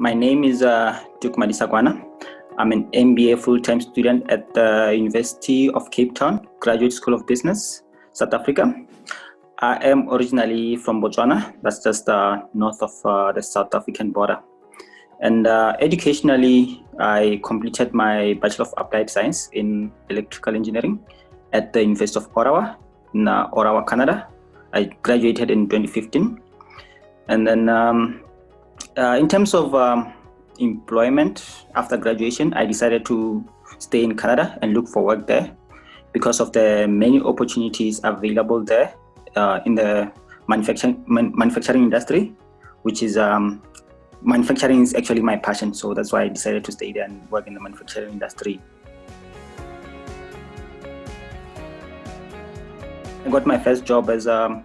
My name is Duke Madisakwana. I'm an MBA full-time student at the University of Cape Town, Graduate School of Business, South Africa. I am originally from Botswana. That's just north of the South African border. And educationally, I completed my Bachelor of Applied Science in Electrical Engineering at the University of Ottawa, in Ottawa, Canada. I graduated in 2015. And then in terms of employment after graduation, I decided to stay in Canada and look for work there because of the many opportunities available there in the manufacturing industry, which is manufacturing is actually my passion. So that's why I decided to stay there and work in the manufacturing industry. I got my first job as a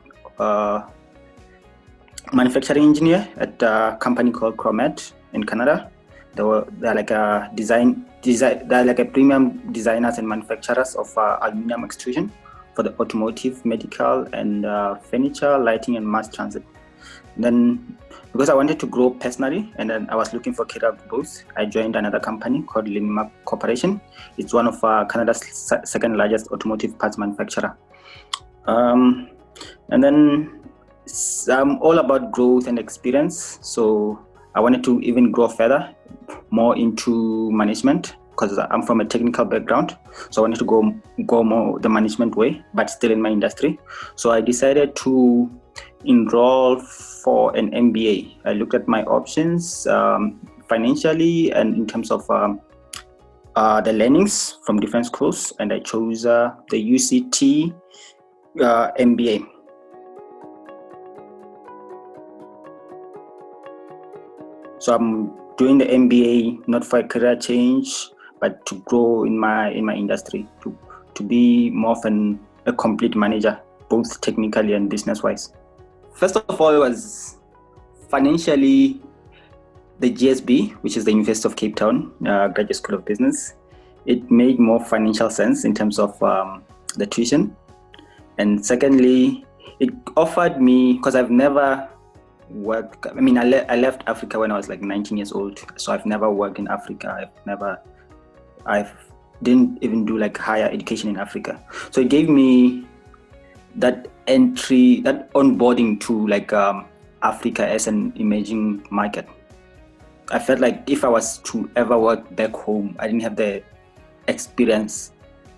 manufacturing engineer at a company called Cromet in Canada. They're like a they're like a premium designers and manufacturers of aluminum extrusion for the automotive, medical, and furniture, lighting, and mass transit. And then, because I wanted to grow personally, and then I was looking for career growth, I joined another company called Linmark Corporation. It's one of Canada's second largest automotive parts manufacturer. And then I'm all about growth and experience. So I wanted to even grow further, more into management, because I'm from a technical background. So I wanted to go more the management way, but still in my industry. So I decided to enroll for an MBA. I looked at my options financially and in terms of the learnings from different schools, and I chose the UCT MBA. So I'm doing the MBA not for a career change, but to grow in my industry, to be more of a complete manager, both technically and business-wise. First of all, it was financially the GSB, which is the University of Cape Town, Graduate School of Business. It made more financial sense in terms of the tuition. And secondly, it offered me, because I've never worked, I mean, I left Africa when I was like 19 years old. So I've never worked in Africa. I didn't even do like higher education in Africa. So it gave me that entry, that onboarding to like Africa as an emerging market. I felt like if I was to ever work back home, I didn't have the experience.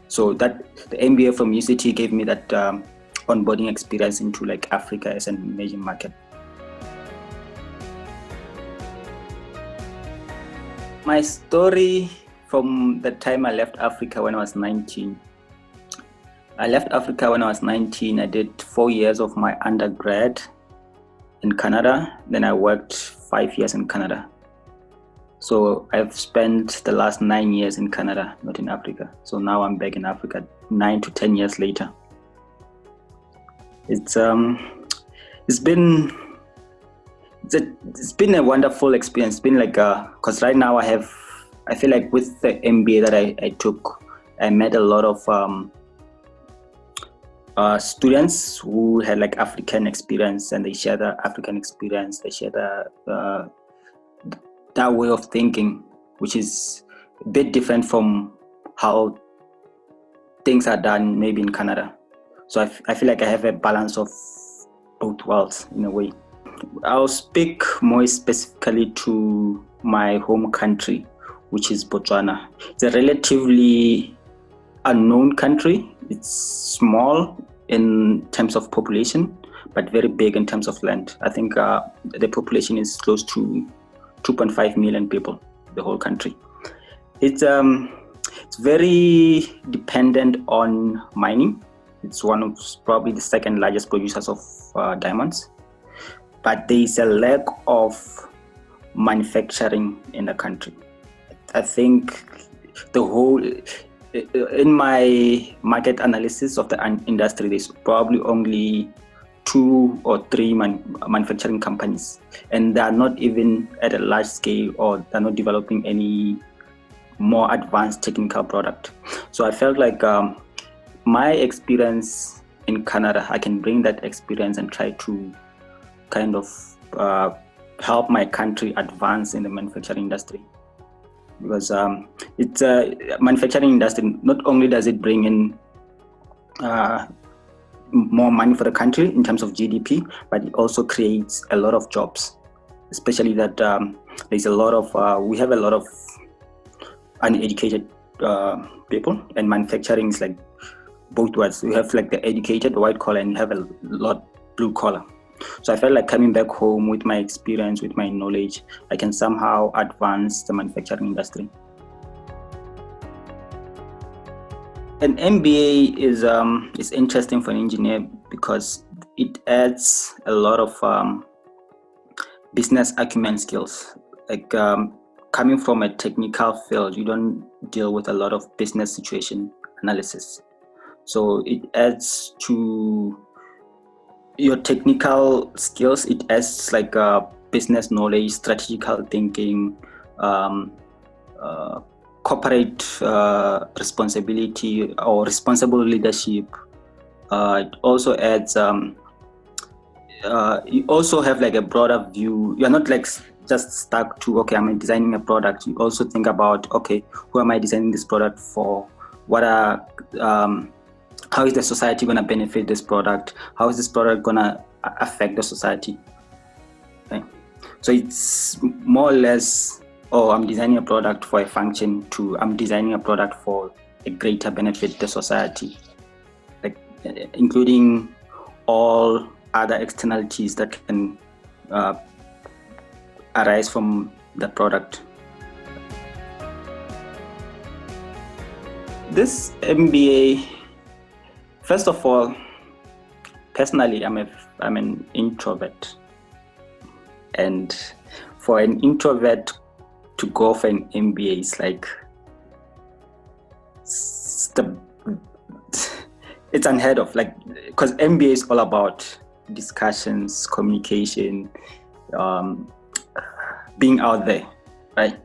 So that the MBA from UCT gave me that onboarding experience into like Africa as an emerging market. My story from the time I left Africa when I was 19. I left Africa when I was 19. I did 4 years of my undergrad in Canada. Then I worked 5 years in Canada. So I've spent the last 9 years in Canada, not in Africa. So now I'm back in Africa 9 to 10 years later. It's been a wonderful experience. It's been like because right now I feel like with the MBA that I took, I met a lot of students who had like African experience, and they share the African experience. They share that way of thinking, which is a bit different from how things are done maybe in Canada. So I feel like I have a balance of both worlds in a way. I'll speak more specifically to my home country, which is Botswana. It's a relatively unknown country. It's small in terms of population, but very big in terms of land. I think the population is close to 2.5 million people, the whole country. It's very dependent on mining. It's one of probably the second largest producers of diamonds. But there is a lack of manufacturing in the country. I think in my market analysis of the industry, there's probably only 2 or 3 manufacturing companies, and they are not even at a large scale, or they're not developing any more advanced technical product. So I felt like my experience in Canada, I can bring that experience and try to kind of help my country advance in the manufacturing industry. Because it's manufacturing industry, not only does it bring in more money for the country in terms of GDP, but it also creates a lot of jobs, especially that there's a lot of we have a lot of uneducated people, and manufacturing is like both worlds. We have like the educated white collar, and you have a lot blue collar. So I felt like coming back home with my experience, with my knowledge, I can somehow advance the manufacturing industry. An MBA is interesting for an engineer because it adds a lot of business acumen skills. Like coming from a technical field, you don't deal with a lot of business situation analysis. So it adds to your technical skills. It adds like business knowledge, strategical thinking, corporate responsibility or responsible leadership. It also adds, you also have like a broader view. You're not like just stuck to, okay, I'm designing a product. You also think about, okay, who am I designing this product for? What are, how is the society going to benefit this product? How is this product going to affect the society? Okay. So it's more or less, oh, I'm designing a product for a function, to I'm designing a product for a greater benefit to the society, like including all other externalities that can arise from the product. This MBA, first of all, personally, I'm an introvert, and for an introvert to go for an MBA is like it's unheard of, like, because MBA is all about discussions, communication, being out there, right?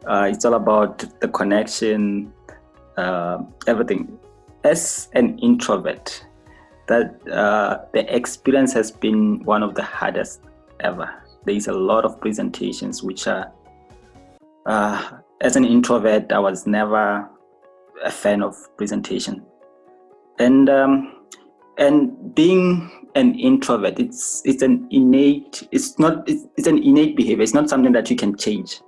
It's all about the connection, everything. As an introvert, that the experience has been one of the hardest ever. There is a lot of presentations which are, as an introvert, I was never a fan of presentation. And being an introvert, it's an innate behavior. It's not something that you can change,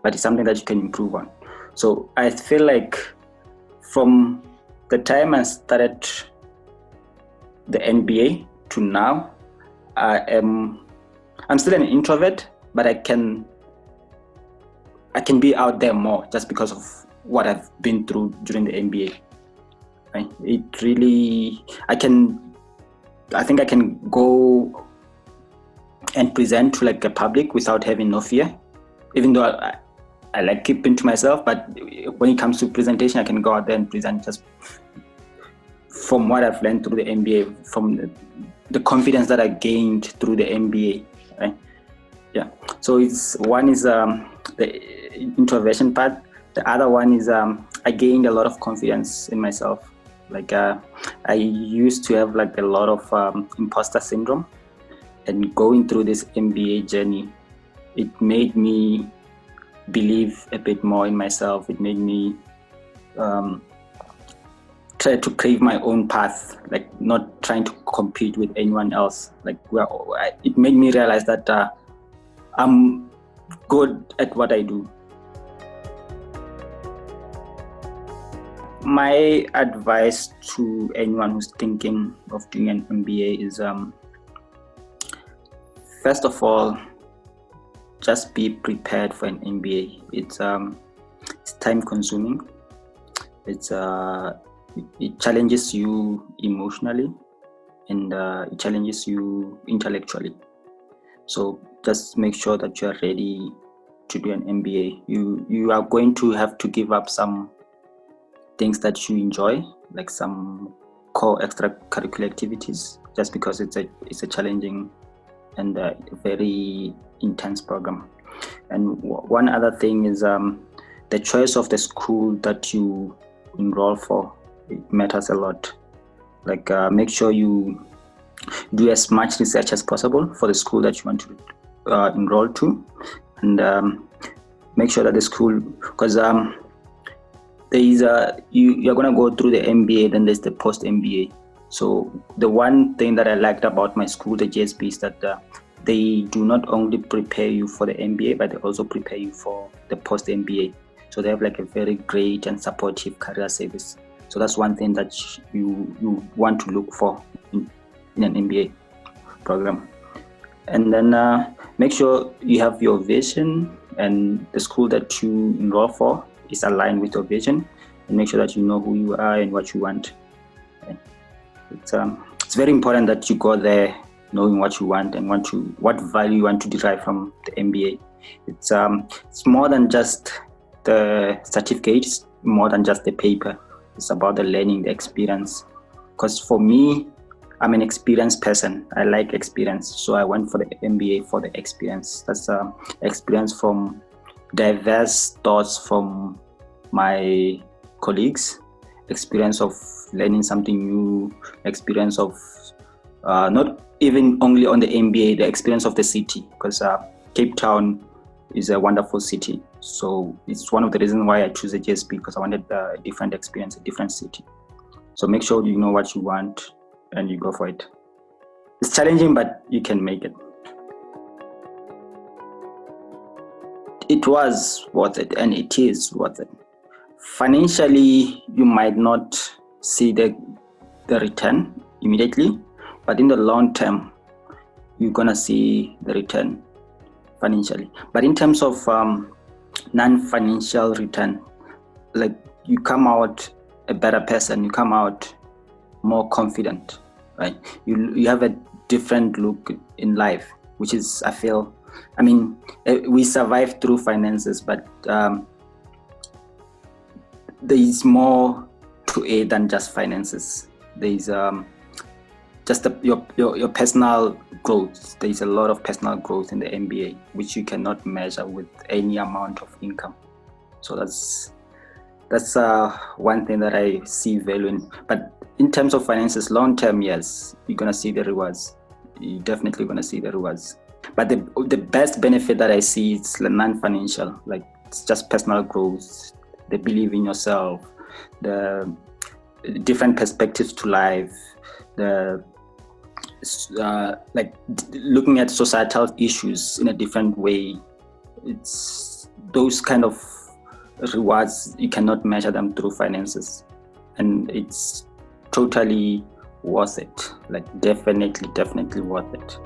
but it's something that you can improve on. So I feel like from the time I started the MBA to now, I'm still an introvert, but I can be out there more just because of what I've been through during the MBA. Right? It really, I think I can go and present to like a public without having no fear, even though I like keeping to myself, but when it comes to presentation, I can go out there and present just from what I've learned through the MBA, from the confidence that I gained through the MBA, right? Yeah. So one is the introversion part. The other one is I gained a lot of confidence in myself. Like I used to have like a lot of imposter syndrome, and going through this MBA journey, it made me believe a bit more in myself. It made me try to crave my own path, like not trying to compete with anyone else. Like it made me realize that I'm good at what I do. My advice to anyone who's thinking of doing an MBA is, first of all, just be prepared for an MBA. It's time consuming. It challenges you emotionally, and it challenges you intellectually. So just make sure that you are ready to do an MBA. You are going to have to give up some things that you enjoy, like some core extracurricular activities, just because it's a challenging and very intense program. And one other thing is the choice of the school that you enroll for. It matters a lot. Like make sure you do as much research as possible for the school that you want enroll to, and make sure that the school, because there is you're going to go through the MBA, then there's the post MBA. So the one thing that I liked about my school, the GSB, is that they do not only prepare you for the MBA, but they also prepare you for the post MBA. So they have like a very great and supportive career service. So that's one thing that you want to look for in an MBA program. And then make sure you have your vision and the school that you enroll for is aligned with your vision, and make sure that you know who you are and what you want. It's very important that you go there knowing what you want and what value you want to derive from the MBA. It's more than just the certificates, more than just the paper. It's about the learning, the experience. Because for me, I'm an experienced person. I like experience, so I went for the MBA for the experience. That's experience from diverse thoughts from my colleagues, experience of learning something new, experience of not even only on the MBA, the experience of the city, because Cape Town is a wonderful city. So it's one of the reasons why I choose a GSB, because I wanted a different experience, a different city. So make sure you know what you want and you go for it. It's challenging, but you can make it. It was worth it, and it is worth it. Financially, you might not see the return immediately, but in the long term, you're gonna see the return financially. But in terms of non-financial return, like you come out a better person, you come out more confident, right? You have a different look in life, which is, I feel, I mean, we survive through finances, but there is more to it than just finances. There is just your personal growth. There is a lot of personal growth in the MBA, which you cannot measure with any amount of income. So that's one thing that I see value in. But in terms of finances, long term, yes, you're gonna see the rewards. You're definitely gonna see the rewards. But the best benefit that I see is the non-financial, like it's just personal growth, the belief in yourself, the different perspectives to life, the like looking at societal issues in a different way. It's those kind of rewards, you cannot measure them through finances, and it's totally worth it. Like definitely worth it.